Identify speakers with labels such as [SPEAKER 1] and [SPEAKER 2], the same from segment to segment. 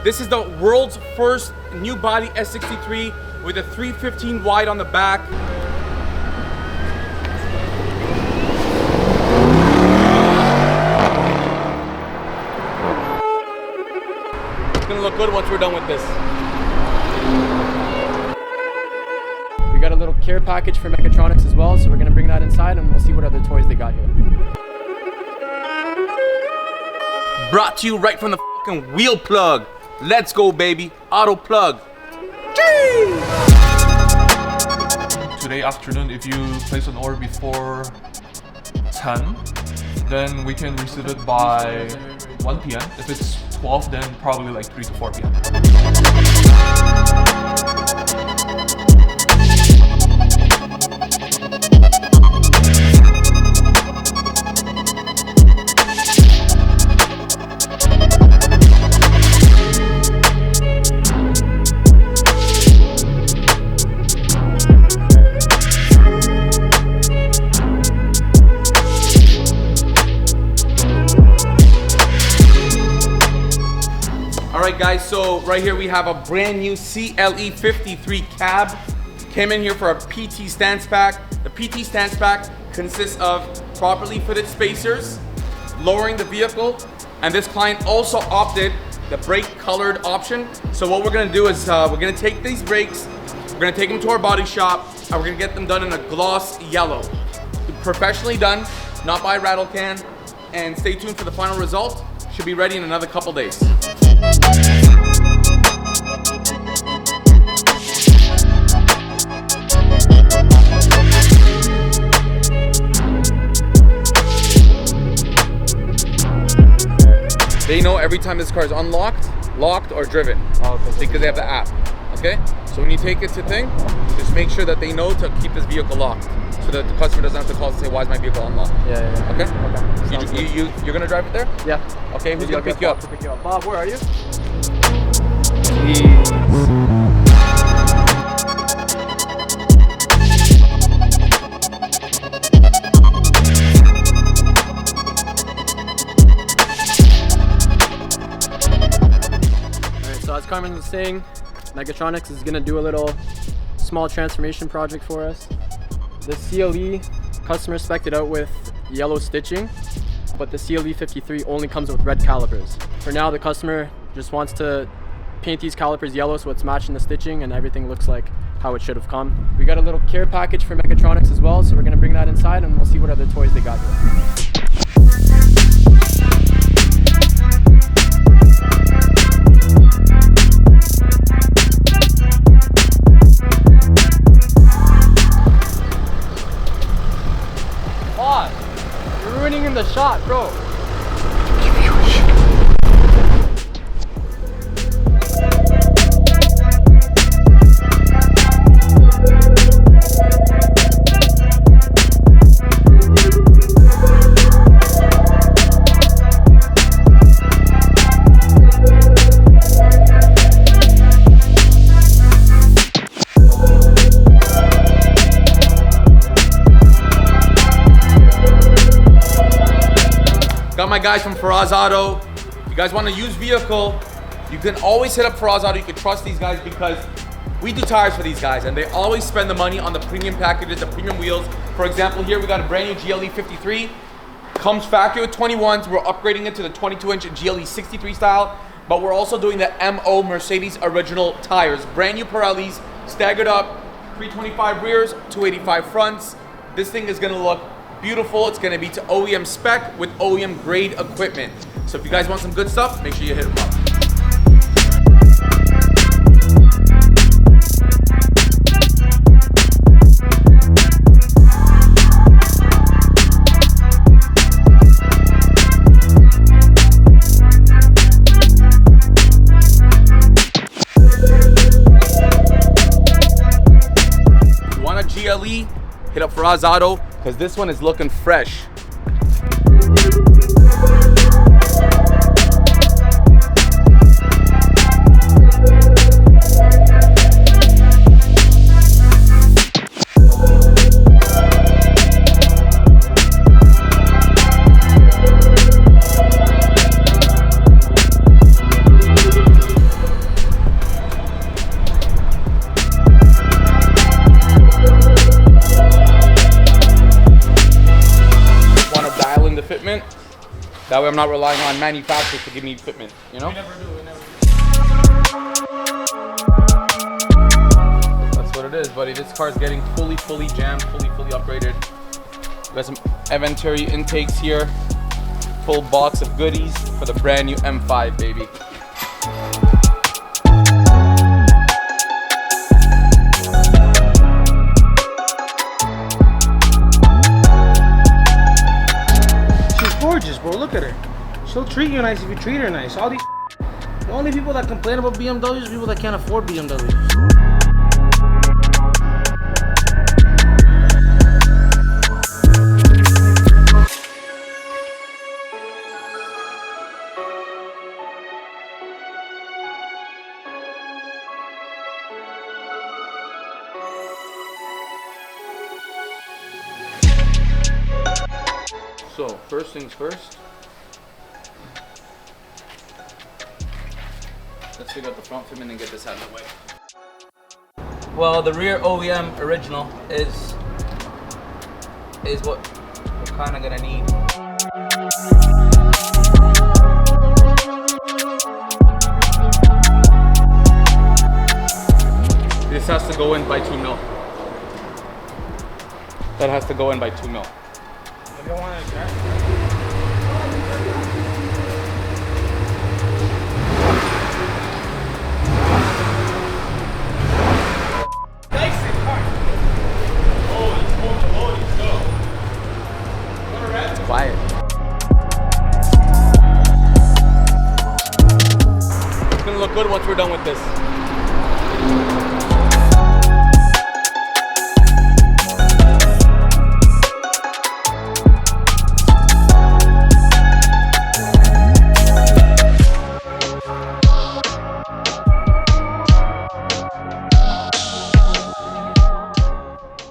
[SPEAKER 1] This is the world's first new body S63 with a 315 wide on the back. It's gonna look good once we're done with this.
[SPEAKER 2] We got a little care package for mechatronics as well, so we're gonna bring that inside and we'll see what other toys they got here.
[SPEAKER 1] Brought to you right from the fucking wheel plug. Let's go, baby. Auto plug. Jeez!
[SPEAKER 3] Today afternoon, if you place an order before 10, then we can receive it by 1 p.m. If it's 12, then probably like 3 to 4 p.m.
[SPEAKER 1] Alright guys, so right here we have a brand new CLE-53 cab. Came in here for a PT stance pack. The PT stance pack consists of properly fitted spacers, lowering the vehicle, and this client also opted the brake colored option. So what we're gonna do is we're gonna take these brakes, we're gonna take them to our body shop, and we're gonna get them done in a gloss yellow. Professionally done, not by rattle can, and stay tuned for the final result. Should be ready in another couple days. They know every time this car is unlocked, locked, or driven.
[SPEAKER 2] Oh, okay.
[SPEAKER 1] Because they have the app. Okay? So when you take it to thing, just make sure that they know to keep this vehicle locked, so that the customer doesn't have to call and say, why is my vehicle unlocked?
[SPEAKER 2] Yeah.
[SPEAKER 1] Okay?
[SPEAKER 2] Okay.
[SPEAKER 1] You're gonna drive it there?
[SPEAKER 2] Yeah.
[SPEAKER 1] Okay, who's gonna pick you up?
[SPEAKER 2] Bob, where are you?
[SPEAKER 1] Jeez.
[SPEAKER 2] So as Carmen was saying, Mechatronics is gonna do a little small transformation project for us. The CLE customer spec'd it out with yellow stitching, but the CLE-53 only comes with red calipers. For now, the customer just wants to paint these calipers yellow so it's matching the stitching and everything looks like how it should have come. We got a little care package for Mechatronics as well, so we're gonna bring that inside and we'll see what other toys they got here. You're ruining him the shot, bro.
[SPEAKER 1] Got my guys from Ferraris Auto. If you guys want a used vehicle, you can always hit up Ferraris Auto. You can trust these guys because we do tires for these guys and they always spend the money on the premium packages, the premium wheels. For example, here we got a brand new GLE-53. Comes factory with 21s. We're upgrading it to the 22-inch GLE-63 style, but we're also doing the MO Mercedes original tires. Brand new Pirellis, staggered up, 325 rears, 285 fronts. This thing is gonna look beautiful. It's gonna be to OEM spec with OEM grade equipment. So if you guys want some good stuff, make sure you hit them up. If you want a GLE, hit up Ferraris Auto, because this one is looking fresh. That way I'm not relying on manufacturers to give me fitment, you know?
[SPEAKER 2] We never do.
[SPEAKER 1] That's what it is, buddy. This car's getting fully jammed, fully upgraded. We got some Aventuri intakes here. Full box of goodies for the brand new M5, baby.
[SPEAKER 4] Gorgeous, bro. Look at her. She'll treat you nice if you treat her nice. All these the only people that complain about BMWs are people that can't afford BMWs.
[SPEAKER 1] So, first things first. Let's figure out the front fitment and get this out of the way. Well, the rear OEM original is what we're kind of gonna need. This has to go in by 2 mil. That has to go in by 2 mil.
[SPEAKER 4] You don't want to grab.
[SPEAKER 1] Quiet. It's gonna look good once we're done with this.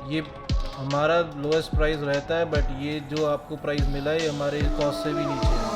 [SPEAKER 4] ये हमारा lowest price रहता है, but ये जो आपको price मिला है ये हमारे कॉस्ट से भी नीचे है।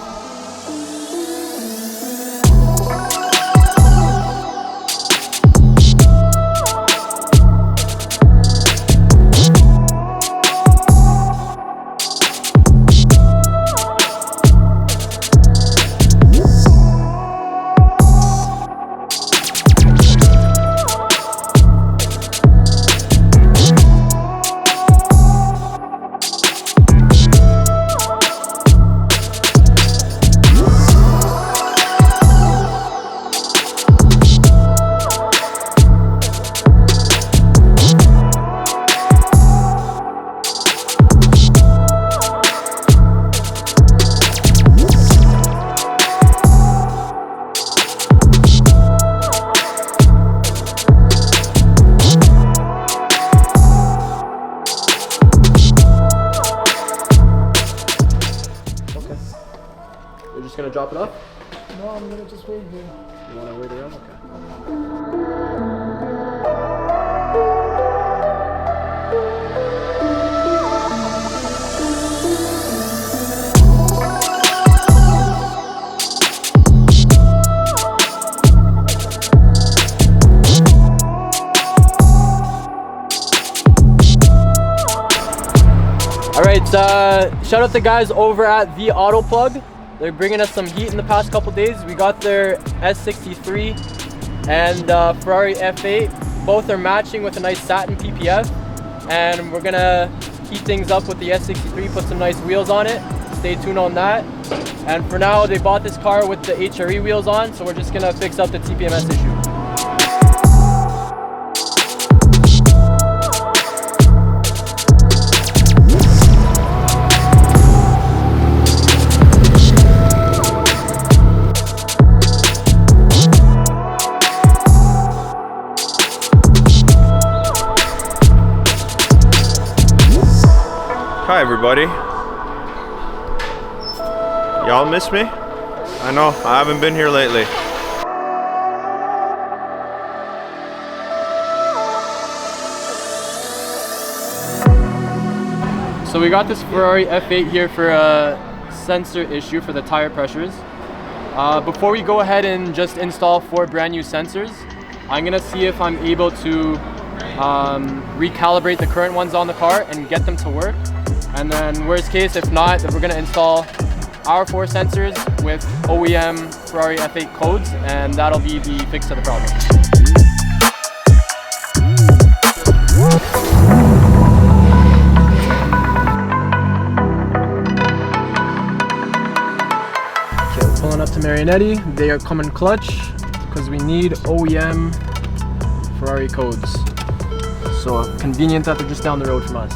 [SPEAKER 2] You're just gonna drop it off?
[SPEAKER 4] No, I'm gonna just wait here.
[SPEAKER 2] You wanna wait around? Okay. Alright, shout out the guys over at The Auto Plug. They're bringing us some heat in the past couple days. We got their S63 and Ferrari F8. Both are matching with a nice satin PPF. And we're gonna heat things up with the S63, put some nice wheels on it. Stay tuned on that. And for now, they bought this car with the HRE wheels on, so we're just gonna fix up the TPMS issue.
[SPEAKER 5] Hi everybody. Y'all miss me? I know, I haven't been here lately.
[SPEAKER 2] So we got this Ferrari F8 here for a sensor issue for the tire pressures. Before we go ahead and just install 4 brand new sensors, I'm gonna see if I'm able to recalibrate the current ones on the car and get them to work. And then worst case, if not, then we're gonna install our 4 sensors with OEM Ferrari F8 codes, and that'll be the fix to the problem. Okay, pulling up to Marionetti. They are coming clutch because we need OEM Ferrari codes. So convenient that they're just down the road from us.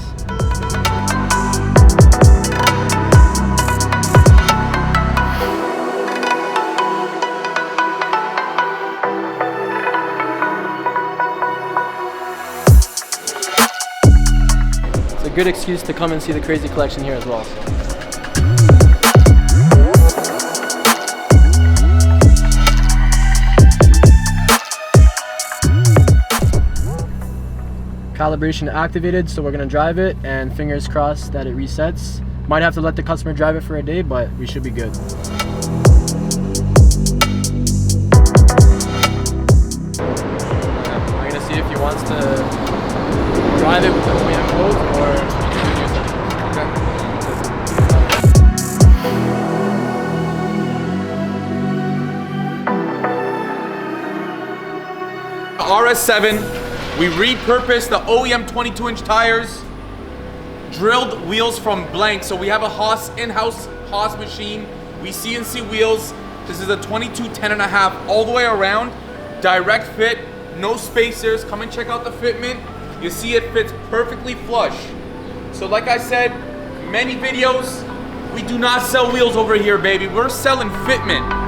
[SPEAKER 2] It's a good excuse to come and see the crazy collection here as well. Calibration activated, so we're gonna drive it and fingers crossed that it resets. Might have to let the customer drive it for a day, but we should be good. I'm gonna see if he wants to drive it with the OEM codes or use
[SPEAKER 1] RS7, we repurposed the OEM 22-inch tires, drilled wheels from blank. So we have a in-house Haas machine. We CNC wheels. This is a 22 10.5 all the way around, direct fit, no spacers. Come and check out the fitment. You see it fits perfectly flush. So like I said, many videos, we do not sell wheels over here, baby. We're selling fitment.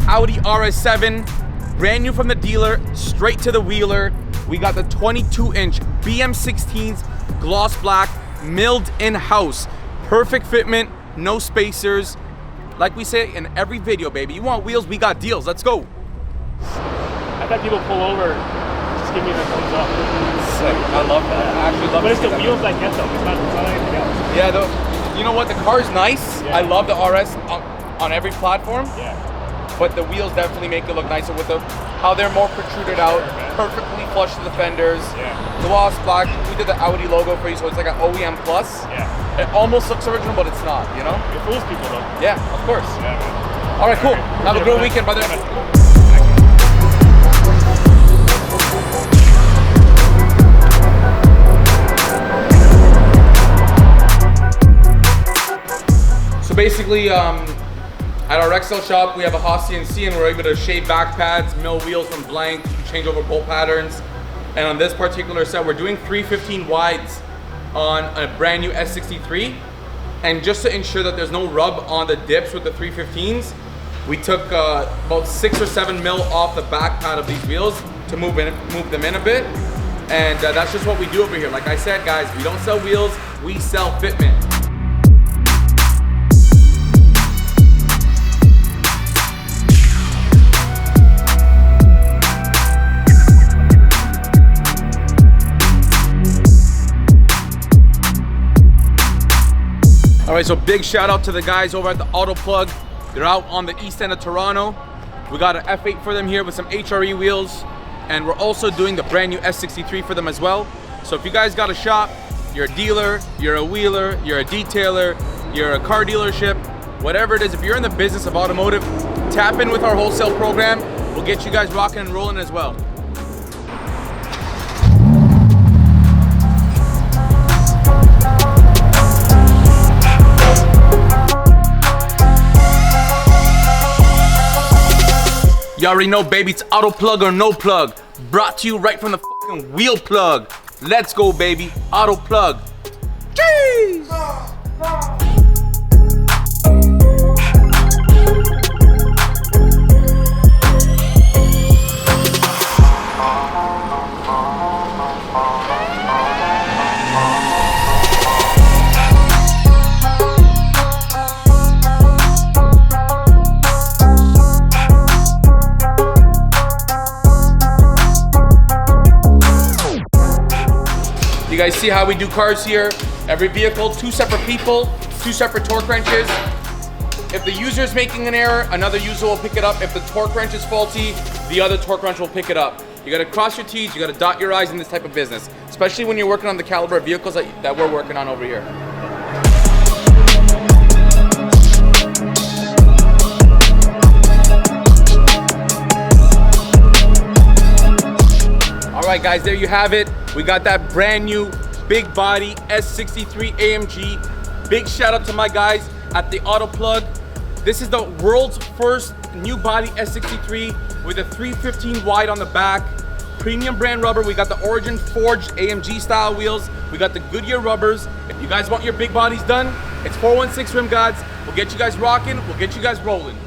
[SPEAKER 1] Audi RS7, brand new from the dealer, straight to the wheeler. We got the 22-inch BM16s, gloss black, milled in-house. Perfect fitment, no spacers. Like we say in every video, baby, you want wheels, we got deals. Let's go.
[SPEAKER 6] I've had people pull over, just give me the thumbs up.
[SPEAKER 1] Sick. I love that. I actually love it.
[SPEAKER 6] But it's the wheels that get them, it's not anything else.
[SPEAKER 1] Yeah, you know what, the car's nice.
[SPEAKER 6] Yeah.
[SPEAKER 1] I love the RS on every platform.
[SPEAKER 6] Yeah.
[SPEAKER 1] But the wheels definitely make it look nicer with how they're more protruded out, perfectly flush to the fenders.
[SPEAKER 6] Yeah.
[SPEAKER 1] Gloss black. We did the Audi logo for you, so it's like an OEM plus.
[SPEAKER 6] Yeah.
[SPEAKER 1] It almost looks original, but it's not. You know?
[SPEAKER 6] It fools people though.
[SPEAKER 1] Yeah, of course.
[SPEAKER 6] Yeah, man.
[SPEAKER 1] All right, cool. Have a good weekend, brother. So basically, at our Excel shop, we have a Haas CNC and we're able to shave back pads, mill wheels from blank, change over bolt patterns. And on this particular set, we're doing 315 wides on a brand new S63. And just to ensure that there's no rub on the dips with the 315s, we took about 6 or 7 mil off the back pad of these wheels to move them in a bit. And that's just what we do over here. Like I said, guys, we don't sell wheels, we sell fitment. All right, so big shout out to the guys over at the Auto Plug. They're out on the east end of Toronto. We got an F8 for them here with some HRE wheels. And we're also doing the brand new S63 for them as well. So if you guys got a shop, you're a dealer, you're a wheeler, you're a detailer, you're a car dealership, whatever it is, if you're in the business of automotive, tap in with our wholesale program. We'll get you guys rocking and rolling as well. You already know, baby, it's auto plug or no plug. Brought to you right from the fucking wheel plug. Let's go, baby. Auto plug. Jeez! guys see how we do cars here? Every vehicle, 2 separate people, 2 separate torque wrenches. If the user is making an error, another user will pick it up. If the torque wrench is faulty, the other torque wrench will pick it up. You gotta cross your T's, you gotta dot your I's in this type of business, especially when you're working on the caliber of vehicles that we're working on over here. All right, guys, there you have it. We got that brand new big body S63 AMG. Big shout out to my guys at the Auto Plug. This is the world's first new body S63 with a 315 wide on the back. Premium brand rubber. We got the Origin forged AMG style wheels. We got the Goodyear rubbers. If you guys want your big bodies done, it's 416 Rim Gods. We'll get you guys rocking. We'll get you guys rolling.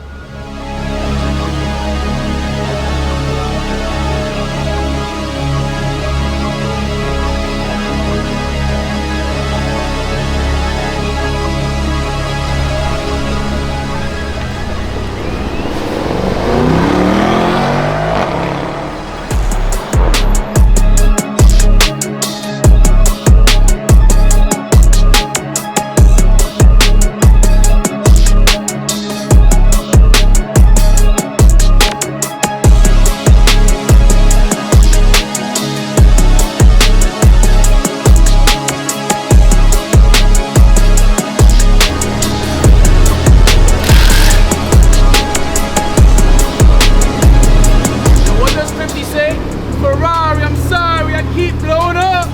[SPEAKER 1] Ferrari, I'm sorry, I keep blowing up.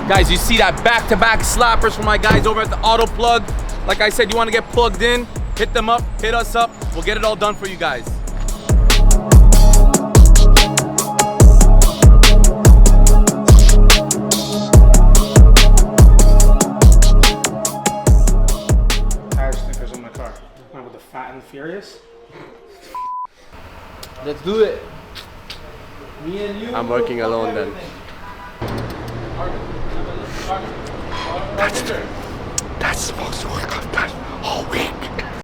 [SPEAKER 1] Guys, you see that back-to-back slappers from my guys over at the Auto Plug. Like I said, you want to get plugged in, hit them up, hit us up. We'll get it all done for you guys.
[SPEAKER 4] Fat and Furious.
[SPEAKER 2] Let's do it. Me and you.
[SPEAKER 7] I'm working alone then.
[SPEAKER 8] That's supposed to work on that all week.